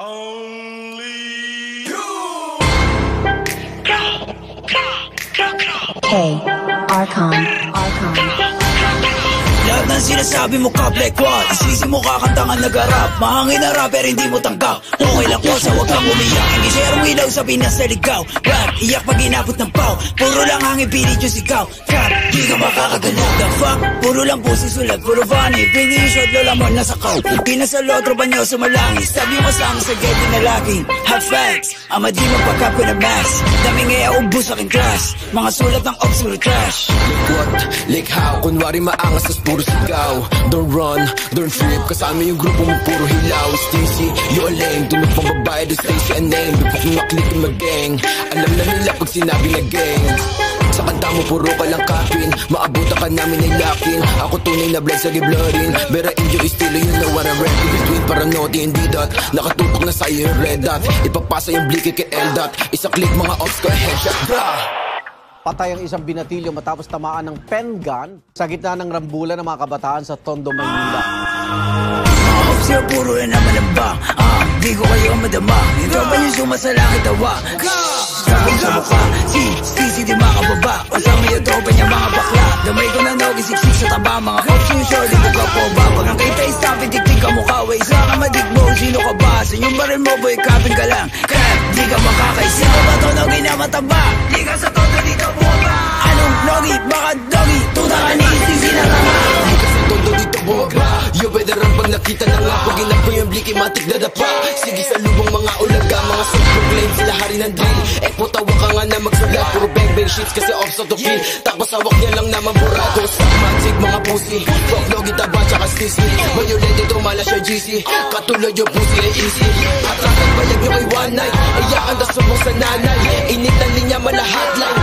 Only you. Hey, Archon. Lahat ng sinasabi mo ka Black Wall, isisi mo kakantangan nag-arap. Mahangin na rapper hindi mo tanggap. Okay lang ko sa wag kang umiyak. Hindi share ilaw sa Pinas sa ligaw. Rap, iyak pag inabot ng pau. Puro lang hangin pilit yung sigaw. Trap, di ka makakagalaw. The fuck, puro lang pusi sulat. Puro funny, pingi yung shot lola mo nasa kaw. Pinas sa lotro ba nyo sumalangis. Sabi mo kasama sa ghetto na laging hot facts, ama di magpagkap ko na max. Daming ngaya ubus aking class. Mga sulat ng ops puro trash. Like what? Like how? Kunwari maangas tas puro sigaw. Don't run, don't trip. Kasama yung grupo mo puro hilaw. Stacy, you a lame. Tunog pang babae, do Stacy a name. Bipok yung maklik yung mag-gang. Alam na nila pag sinabi na gang. Sa kanta mo puro ka lang kapin. Maabutan ka namin ay lakin. Ako tunay na blood sa giblorin. Bera inyo estilo, you know what I'm ready. Between paranoid hindi dot. Nakatutok na sa'yo yung red dot. Ipapasa yung bliki kay L-dot. Isang click mga ops ko headshot. Bra! Patay ang isang binatilyo matapos tamaan ng pen gun sa gitna ng rambulan ng mga kabataan sa Tondo, Maynila. Mga ops yung puro na naman ang bang. Di ko kayo madama. Ito ba yung sumasalangit tawa? Sabi sa mukha, si di makababa. Kasama yung tropa niya mga bakla. Damay ko na nogisiksik sa taba. Mga ops yung short, di ko ka po ba? Pag ang kita stop, itik-tik ka mukha. Isa ka madigmo, sino ka ba? Sa yung baril mo, boy, kapin ka lang. Crap, di ka makakaisa. Ito ba to nogi na mataba? Di ka sa todo dito buwaba. Anong nogi? Baka dogi? Tuta ka ni isisi na tama. Di ka sa todo dito buwaba. You better run pag nakita na nga. Pag inap ko yung bliki, matik na dapa. Sige sa lubong mga ulaga. Mga self-proclaim, sila hari ng drill. Tawa ka nga na magsulat. Puro bang-bang shits kasi off sa to feel. Tapos hawak niya lang naman burado. Sa magic mga pussy. Fuck logi taba tsaka sissy. Violent ito mala siya GC. Katulad yung pussy ay easy. Atrakan bayag nyo kay one night. Iyakan tas subong sa nanay. Init ng linya mala hotline.